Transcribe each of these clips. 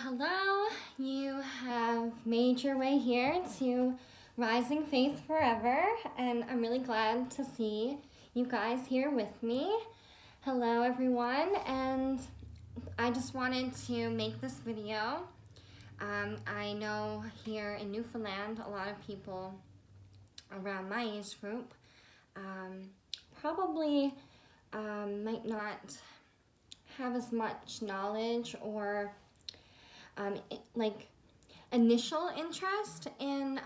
Hello. You have made your way here to Rising Faith Forever, and I'm really glad to see you guys here with me. Hello, everyone, and I just wanted to make this video. I know here in Newfoundland, a lot of people around my age group probably might not have as much knowledge or like initial interest in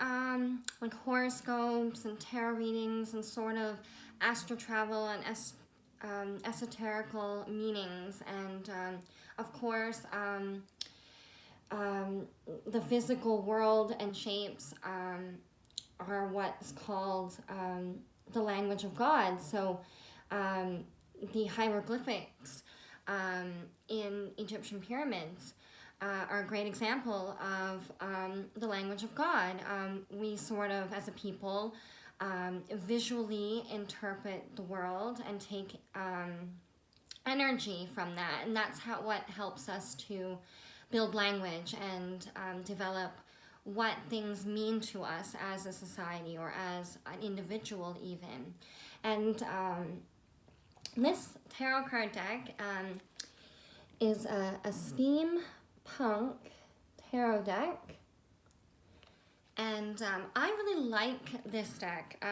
like horoscopes and tarot readings and sort of astral travel and esoterical meanings, and of course the physical world and shapes are what's called the language of God. So the hieroglyphics in Egyptian pyramids are a great example of the language of God. We sort of, as a people, visually interpret the world and take energy from that, and that's what helps us to build language and develop what things mean to us as a society or as an individual even. And this tarot card deck is a steampunk tarot deck, and I really like this deck.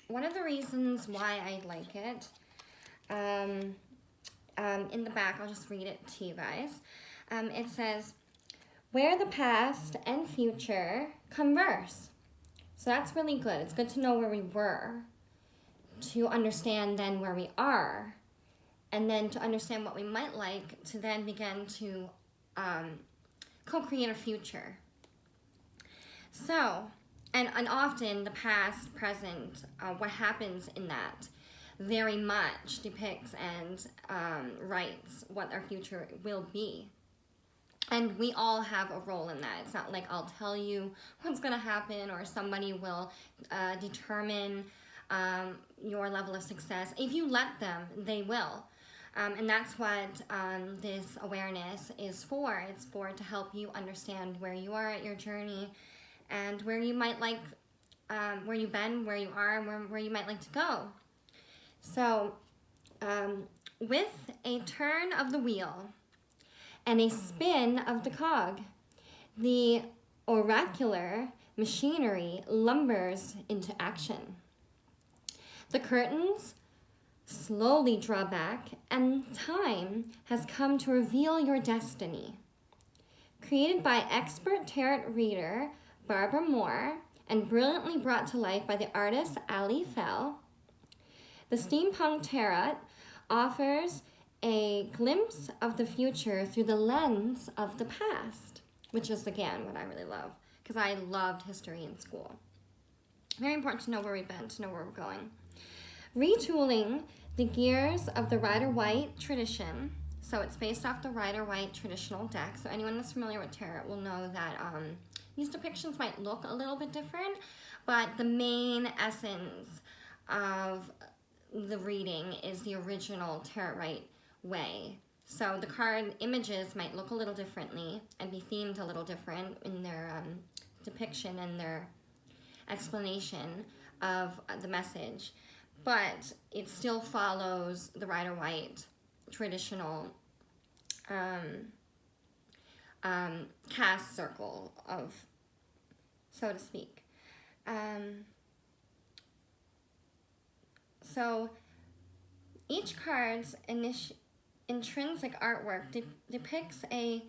One of the reasons why I like it, in the back, I'll just read it to you guys. It says, where the past and future converse. So that's really good. It's good to know where we were, to understand then where we are, and then to understand what we might like, to then begin to co-create a future. So, and often the past, present, what happens in that very much depicts and writes what our future will be. And we all have a role in that. It's not like I'll tell you what's going to happen or somebody will determine your level of success. If you let them, they will. And that's what this awareness is for. It's for to help you understand where you are at your journey and where you might like, where you've been, where you are, and where you might like to go. So with a turn of the wheel and a spin of the cog, the oracular machinery lumbers into action. The curtains slowly draw back, and time has come to reveal your destiny. Created by expert tarot reader Barbara Moore and brilliantly brought to life by the artist Ali Fell, the Steampunk Tarot offers a glimpse of the future through the lens of the past, which is, again, what I really love, because I loved history in school. Very important to know where we've been, to know where we're going. Retooling the gears of the Rider-Waite tradition. So it's based off the Rider-Waite traditional deck. So anyone that's familiar with tarot will know that these depictions might look a little bit different, but the main essence of the reading is the original Tarot-Waite way. So the card images might look a little differently and be themed a little different in their depiction and their explanation of the message, but it still follows the Rider-Waite traditional cast circle of, so to speak. So each card's intrinsic artwork depicts a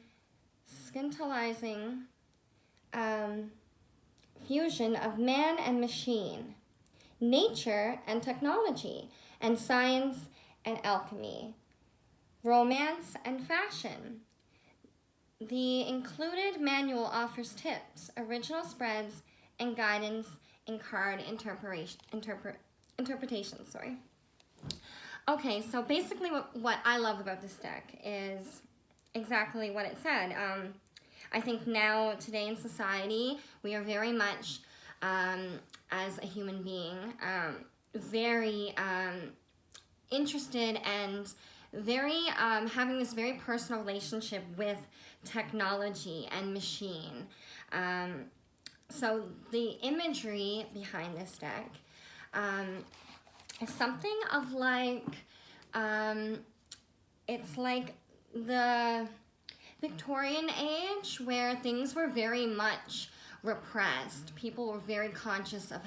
scintillizing fusion of man and machine, nature and technology, and science and alchemy, romance and fashion. The included manual offers tips, original spreads, and guidance in card interpretation. Okay, so basically what I love about this deck is exactly what it said. I think now, today in society, we are very much, as a human being, very interested and very having this very personal relationship with technology and machine. So the imagery behind this deck is something of like, it's like the Victorian age where things were very much repressed. People were very conscious of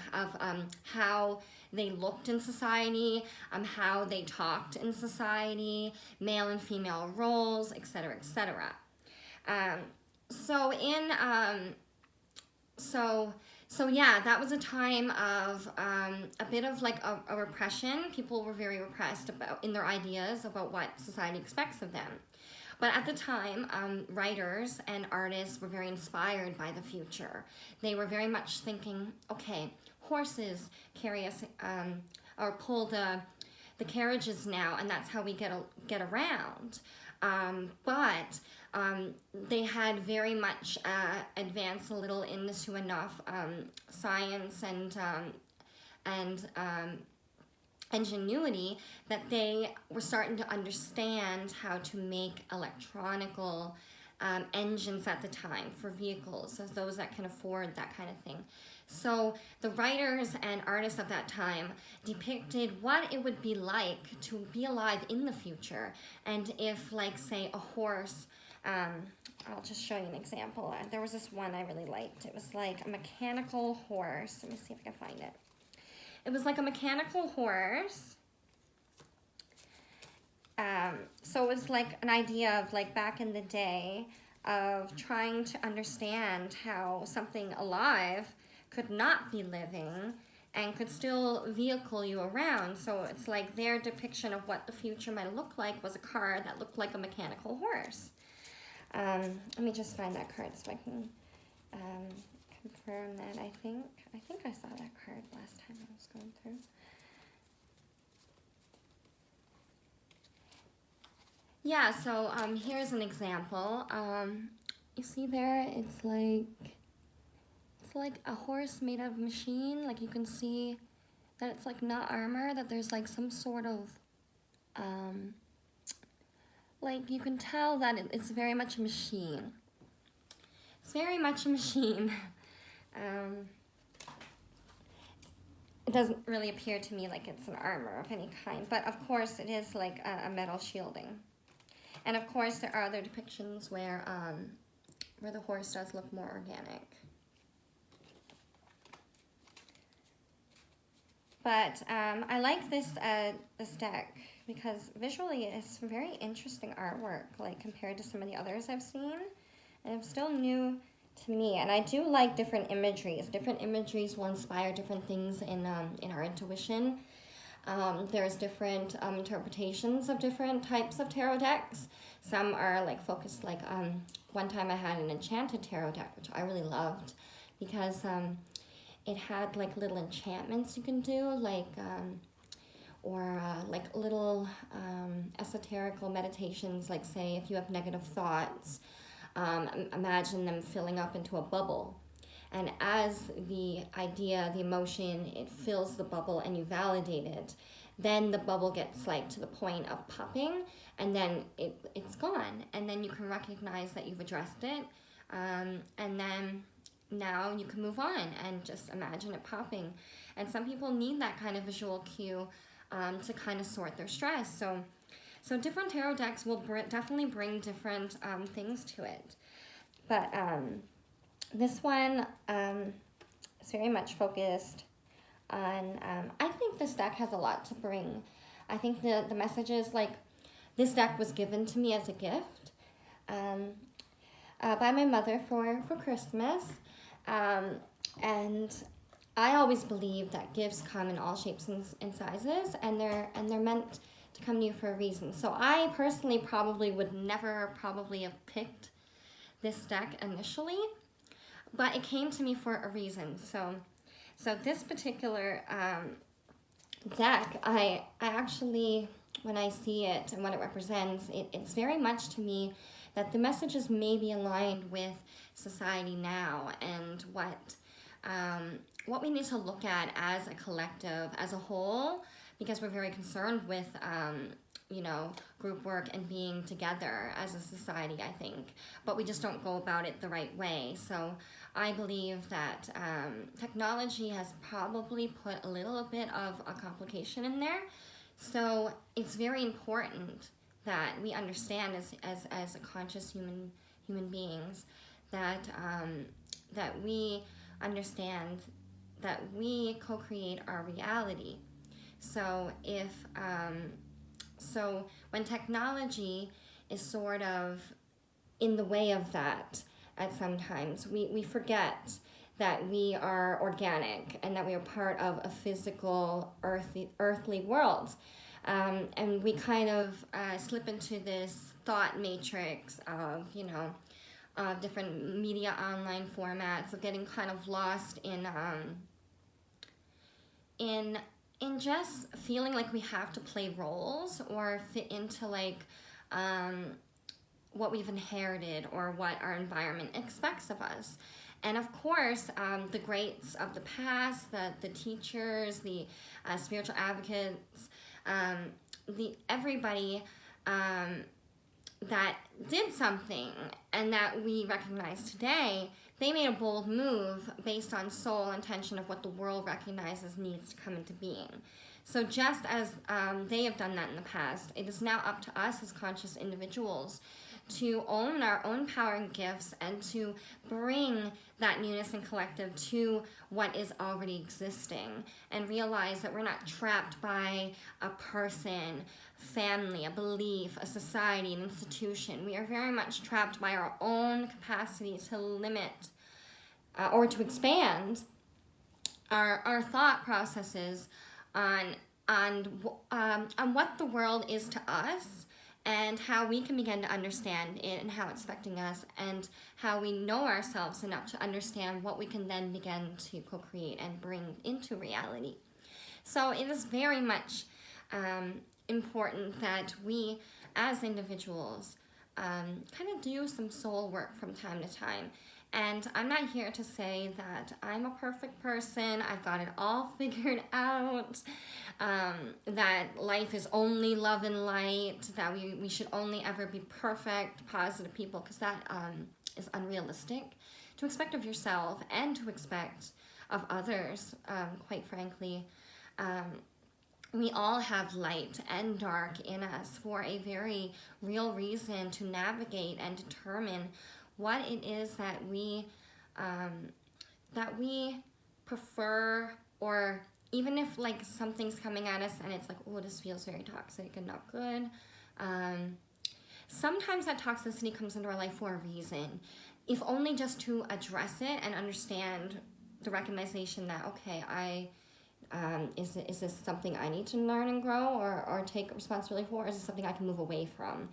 how they looked in society, how they talked in society, male and female roles, etc., etc. So in so yeah, that was a time of a bit of like a repression. People were very repressed about in their ideas about what society expects of them. But at the time, writers and artists were very inspired by the future. They were very much thinking, okay, horses carry us or pull the carriages now, and that's how we get around. But they had very much advanced a little into enough science and ingenuity that they were starting to understand how to make electronical engines at the time for vehicles, so those that can afford that kind of thing. So the writers and artists of that time depicted what it would be like to be alive in the future, and if, like, say, a horse, I'll just show you an example. There was this one I really liked. It was like a mechanical horse. Let me see if I can find it. It was like a mechanical horse. So it was like an idea of, like, back in the day of trying to understand how something alive could not be living and could still vehicle you around. So it's like their depiction of what the future might look like was a car that looked like a mechanical horse. Let me just find that card so I can confirm that. I think I saw that card last time I was going through. Yeah, so here's an example. You see there, it's like a horse made of machine. Like, you can see that it's like not armor, that there's like some sort of like, you can tell that it's very much a machine. It's very much a machine. It doesn't really appear to me like it's an armor of any kind, but of course it is like a metal shielding. And of course there are other depictions where the horse does look more organic. But I like this deck because visually it's very interesting artwork, like, compared to some of the others I've seen. And it's still new to me. And I do like different imageries. Different imageries will inspire different things in our intuition. There's different interpretations of different types of tarot decks. Some are like focused, like one time I had an enchanted tarot deck, which I really loved because it had like little enchantments you can do, like like little esoterical meditations, like, say, if you have negative thoughts, imagine them filling up into a bubble. And as the idea, the emotion, it fills the bubble and you validate it, then the bubble gets, like, to the point of popping, and then it's gone. And then you can recognize that you've addressed it, and then now you can move on and just imagine it popping. And some people need that kind of visual cue to kind of sort their stress. So different tarot decks will definitely bring different things to it. But this one is very much focused on, I think this deck has a lot to bring. I think the messages, like, this deck was given to me as a gift by my mother for Christmas. And I always believe that gifts come in all shapes and sizes, and they're meant to come to you for a reason. So I personally probably would never have picked this deck initially, but it came to me for a reason. So this particular deck, I actually, when I see it and what it represents, it's very much to me that the messages may be aligned with society now and what we need to look at as a collective, as a whole, because we're very concerned with group work and being together as a society, I think. But we just don't go about it the right way. So I believe that technology has probably put a little bit of a complication in there. So it's very important that we understand as a conscious human beings that that we understand that we co-create our reality. So so when technology is sort of in the way of that, at sometimes we forget that we are organic and that we are part of a physical earthly world. And we kind of slip into this thought matrix of, different media online formats, of getting kind of lost in just feeling like we have to play roles or fit into what we've inherited or what our environment expects of us. And of course, the greats of the past, the teachers, the spiritual advocates, everybody that did something and that we recognize today, they made a bold move based on soul intention of what the world recognizes needs to come into being. So just as they have done that in the past, it is now up to us as conscious individuals to own our own power and gifts and to bring that newness and collective to what is already existing, and realize that we're not trapped by a person, family, a belief, a society, an institution. We are very much trapped by our own capacity to limit or to expand our thought processes on what the world is to us, and how we can begin to understand it and how it's affecting us, and how we know ourselves enough to understand what we can then begin to co-create and bring into reality. So it is very much important that we as individuals kind of do some soul work from time to time. And I'm not here to say that I'm a perfect person, I've got it all figured out, that life is only love and light, that we should only ever be perfect, positive people, because that is unrealistic to expect of yourself and to expect of others, quite frankly. We all have light and dark in us for a very real reason to navigate and determine what it is that we prefer, or even if something's coming at us and it's like, oh, this feels very toxic and not good. Sometimes that toxicity comes into our life for a reason, if only just to address it and understand the recognition that, okay, is this something I need to learn and grow or take responsibility for? Or is it something I can move away from?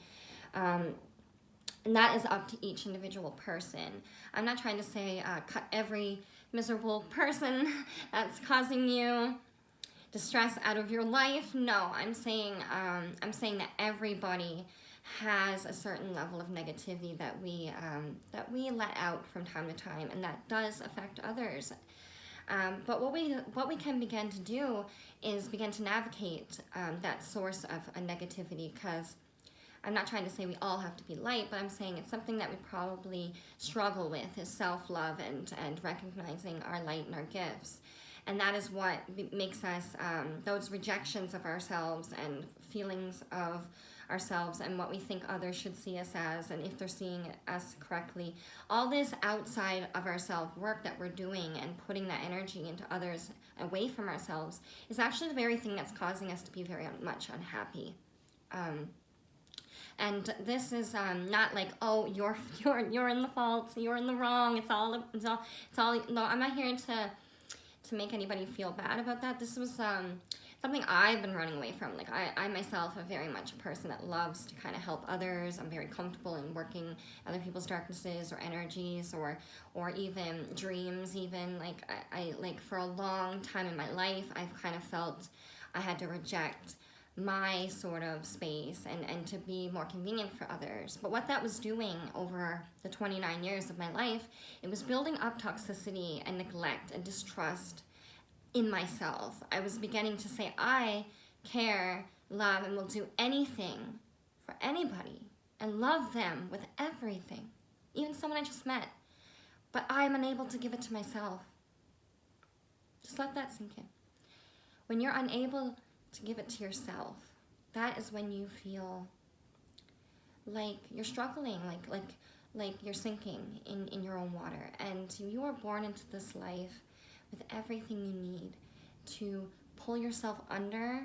And that is up to each individual person. I'm not trying to say cut every miserable person that's causing you distress out of your life. No, I'm saying that everybody has a certain level of negativity that we let out from time to time, and that does affect others. But what we can begin to do is begin to navigate that source of a negativity, because I'm not trying to say we all have to be light, but I'm saying it's something that we probably struggle with, is self-love and recognizing our light and our gifts. And that is what makes us, those rejections of ourselves and feelings of ourselves and what we think others should see us as, and if they're seeing us correctly. All this outside of ourselves work that we're doing and putting that energy into others away from ourselves is actually the very thing that's causing us to be very much unhappy. And this is not like, oh, you're in the fault, you're in the wrong. It's all. No, I'm not here to make anybody feel bad about that. This was something I've been running away from. Like I myself am very much a person that loves to kind of help others. I'm very comfortable in working other people's darknesses or energies or even dreams. Even I for a long time in my life, I've kind of felt I had to reject my sort of space and to be more convenient for others. But what that was doing over the 29 years of my life, it was building up toxicity and neglect and distrust in myself. I was beginning to say, I care love and will do anything for anybody and love them with everything, even someone I just met, but I'm unable to give it to myself. Just let that sink in. When you're unable to give it to yourself, that is when you feel like you're struggling, like you're sinking in your own water. And you are born into this life with everything you need to pull yourself under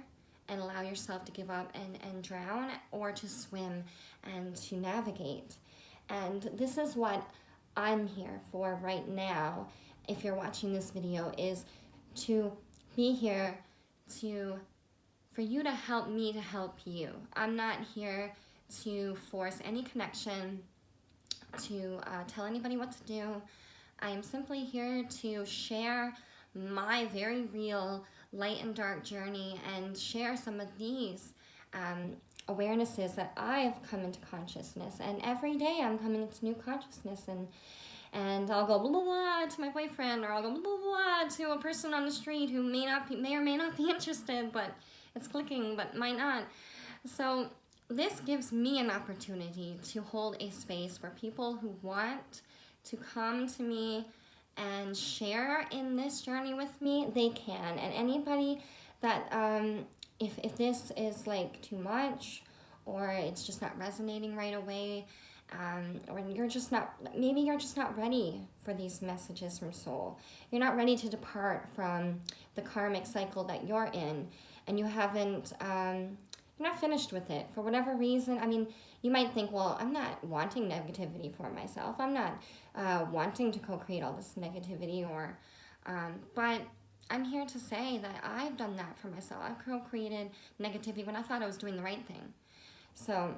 and allow yourself to give up and drown, or to swim and to navigate. And this is what I'm here for right now, if you're watching this video, is to be here for you to help me to help you. I'm not here to force any connection, to tell anybody what to do. I am simply here to share my very real light and dark journey and share some of these awarenesses that I've come into consciousness. And every day I'm coming into new consciousness, and I'll go blah, blah, blah to my boyfriend, or I'll go blah, blah, blah to a person on the street who may or may not be interested, but it's clicking, but might not. So this gives me an opportunity to hold a space for people who want to come to me and share in this journey with me. They can. And anybody that, if this is like too much, or it's just not resonating right away, or maybe you're just not ready for these messages from soul. You're not ready to depart from the karmic cycle that you're in, and you haven't, you're not finished with it for whatever reason. I mean, you might think, well, I'm not wanting negativity for myself. I'm not wanting to co-create all this negativity, but I'm here to say that I've done that for myself. I've co-created negativity when I thought I was doing the right thing. So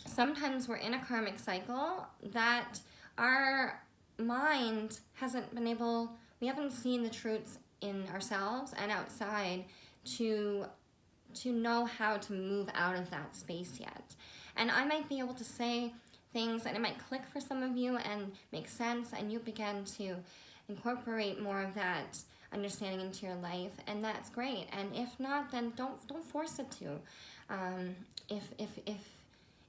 sometimes we're in a karmic cycle that our mind hasn't been able, we haven't seen the truths in ourselves and outside to know how to move out of that space yet. And I might be able to say things and it might click for some of you and make sense, and you begin to incorporate more of that understanding into your life, and that's great. And if not, then don't force it to.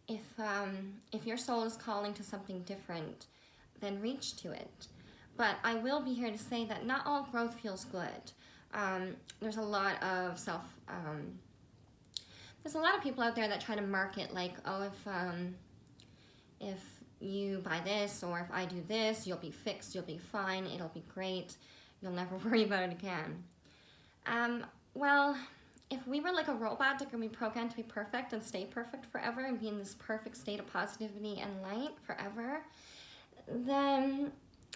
If your soul is calling to something different, then reach to it. But I will be here to say that not all growth feels good. There's a lot of there's a lot of people out there that try to market like, oh, if you buy this, or if I do this, you'll be fixed, you'll be fine, it'll be great, you'll never worry about it again. Well, if we were like a robot that could be programmed to be perfect and stay perfect forever and be in this perfect state of positivity and light forever, then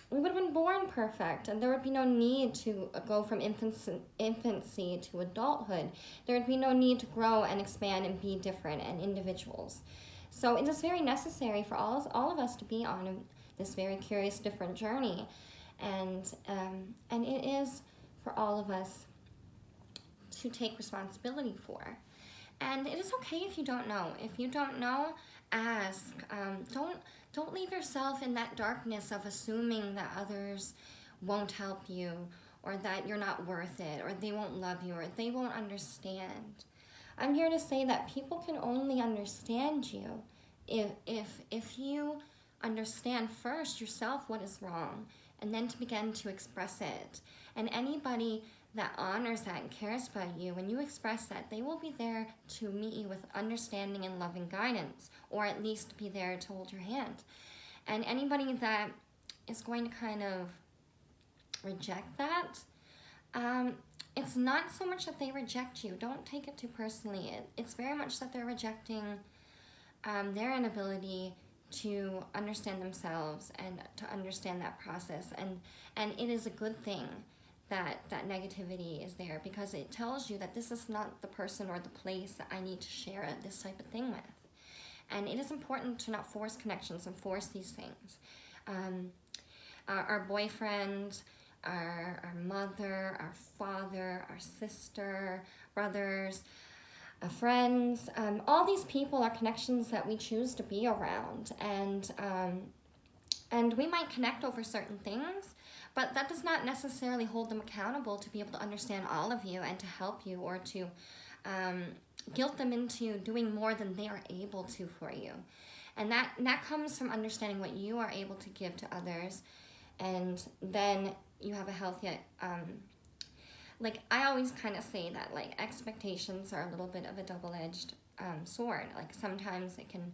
we would have been born perfect, and there would be no need to go from infancy to adulthood. There would be no need to grow and expand and be different and individuals. So it is very necessary for all of us to be on this very curious, different journey, and it is for all of us to take responsibility for. And it is okay if you don't know. If you don't know, ask. Don't leave yourself in that darkness of assuming that others won't help you, or that you're not worth it, or they won't love you, or they won't understand. I'm here to say that people can only understand you if you understand first yourself what is wrong, and then to begin to express it. And anybody that honors that and cares about you, when you express that, they will be there to meet you with understanding and loving guidance, or at least be there to hold your hand. And anybody that is going to kind of reject that, it's not so much that they reject you. Don't take it too personally. It's very much that they're rejecting their inability to understand themselves and to understand that process. And it is a good thing that negativity is there, because it tells you that this is not the person or the place that I need to share this type of thing with. And it is important to not force connections and force these things. Our boyfriend, our mother, our father, our sister, brothers, friends, all these people are connections that we choose to be around. And we might connect over certain things, but that does not necessarily hold them accountable to be able to understand all of you and to help you, or to guilt them into doing more than they are able to for you. And that comes from understanding what you are able to give to others, and then you have a healthy, like I always kind of say that like expectations are a little bit of a double-edged sword. Like sometimes it can,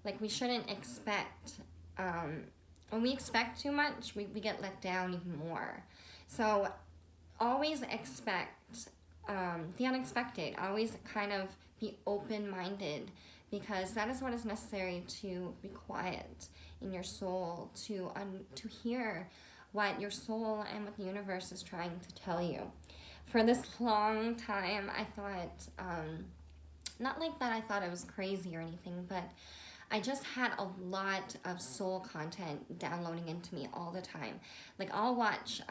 like we shouldn't expect, when we expect too much, we get let down even more. So always expect the unexpected. Always kind of be open-minded, because that is what is necessary to be quiet in your soul, to hear what your soul and what the universe is trying to tell you. For this long time, I thought, not like that I thought I was crazy or anything, but I just had a lot of soul content downloading into me all the time. Like I'll watch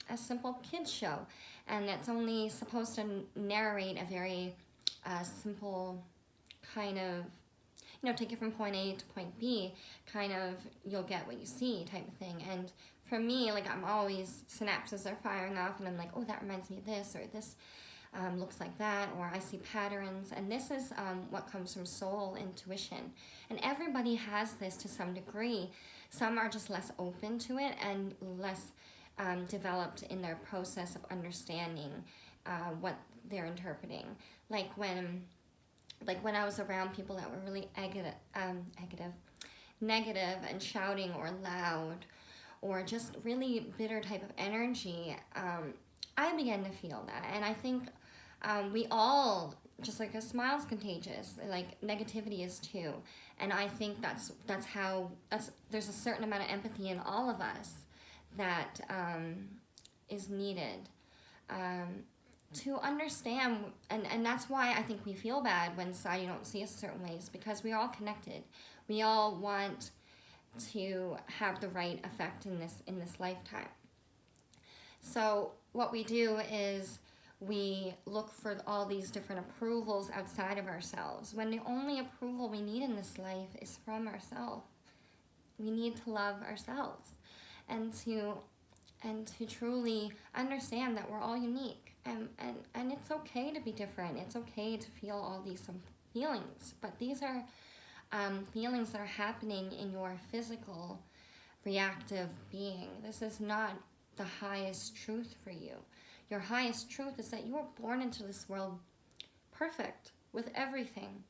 a simple kids show, and it's only supposed to narrate a very simple kind of, take it from point A to point B, kind of you'll get what you see type of thing. And for me, like I'm always, synapses are firing off, and I'm like, oh, that reminds me of this, or this looks like that, or I see patterns. And this is what comes from soul intuition. And everybody has this to some degree. Some are just less open to it and less developed in their process of understanding what they're interpreting. Like when I was around people that were really negative and shouting or loud, or just really bitter type of energy, I began to feel that. And I think we all, just like a smile's contagious, like negativity is too. And I think there's a certain amount of empathy in all of us that is needed to understand. And that's why I think we feel bad when society don't see us certain ways, because we're all connected. We all want to have the right effect in this lifetime. So what we do is we look for all these different approvals outside of ourselves, when the only approval we need in this life is from ourselves. We need to love ourselves and to truly understand that we're all unique, and it's okay to be different. It's okay to feel all these feelings, but these are feelings that are happening in your physical reactive being. This is not the highest truth for you. Your highest truth is that you were born into this world perfect with everything.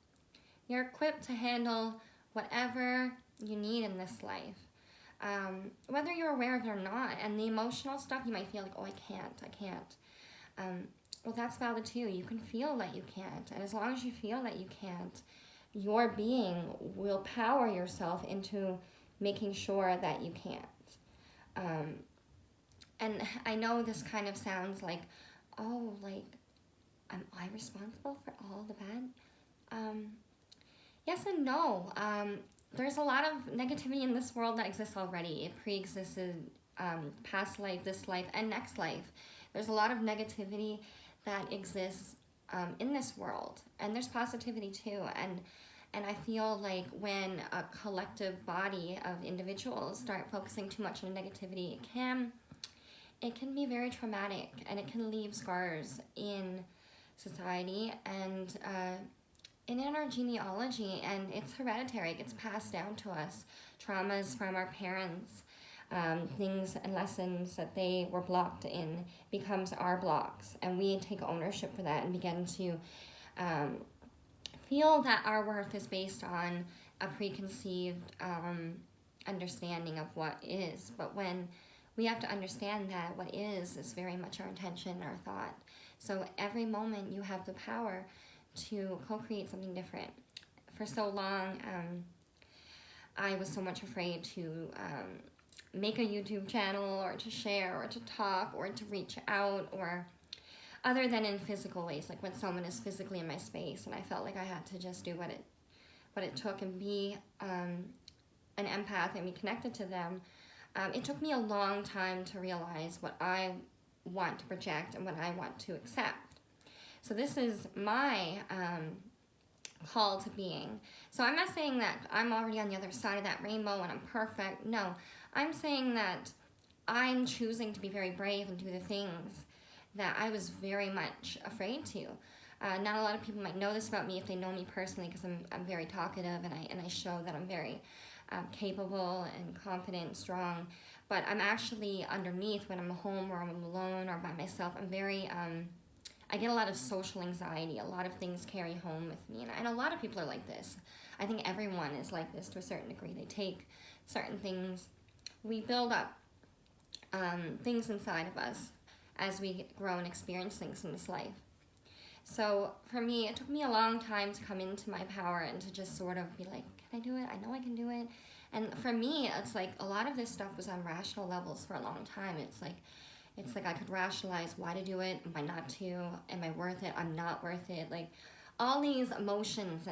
You're equipped to handle whatever you need in this life, whether you're aware of it or not. And the emotional stuff, you might feel like, oh, I can't. Well, that's valid too. You can feel that you can't, and as long as you feel that you can't, your being will power yourself into making sure that you can't. And I know this kind of sounds like, oh, like, am I responsible for all the bad? Yes and no. There's a lot of negativity in this world that exists already. It pre-existed past life, this life, and next life. There's a lot of negativity that exists in this world, and there's positivity too. And I feel like when a collective body of individuals start focusing too much on negativity, it can be very traumatic, and it can leave scars in society and in our genealogy, and it's hereditary. It gets passed down to us. Traumas from our parents, things and lessons that they were blocked in becomes our blocks, and we take ownership for that and begin to feel that our worth is based on a preconceived understanding of what is. But when we have to understand that what is very much our intention, our thought. So every moment you have the power to co-create something different. For so long, I was so much afraid to make a YouTube channel, or to share, or to talk, or to reach out, or other than in physical ways, like when someone is physically in my space, and I felt like I had to just do what it took and be an empath and be connected to them. It took me a long time to realize what I want to project and what I want to accept. So this is my call to being. So I'm not saying that I'm already on the other side of that rainbow and I'm perfect. No, I'm saying that I'm choosing to be very brave and do the things that I was very much afraid to. Not a lot of people might know this about me if they know me personally, because I'm very talkative, and I show that I'm very capable and confident, strong. But I'm actually underneath, when I'm home or I'm alone or by myself, I'm very I get a lot of social anxiety. A lot of things carry home with me, and a lot of people are like this. I think everyone is like this to a certain degree. They take certain things, we build up things inside of us as we grow and experience things in this life. So for me, it took me a long time to come into my power and to just sort of be like, can I do it? I know I can do it. And for me, it's like a lot of this stuff was on rational levels for a long time. It's like I could rationalize why to do it, why not to, am I worth it, I'm not worth it. Like all these emotions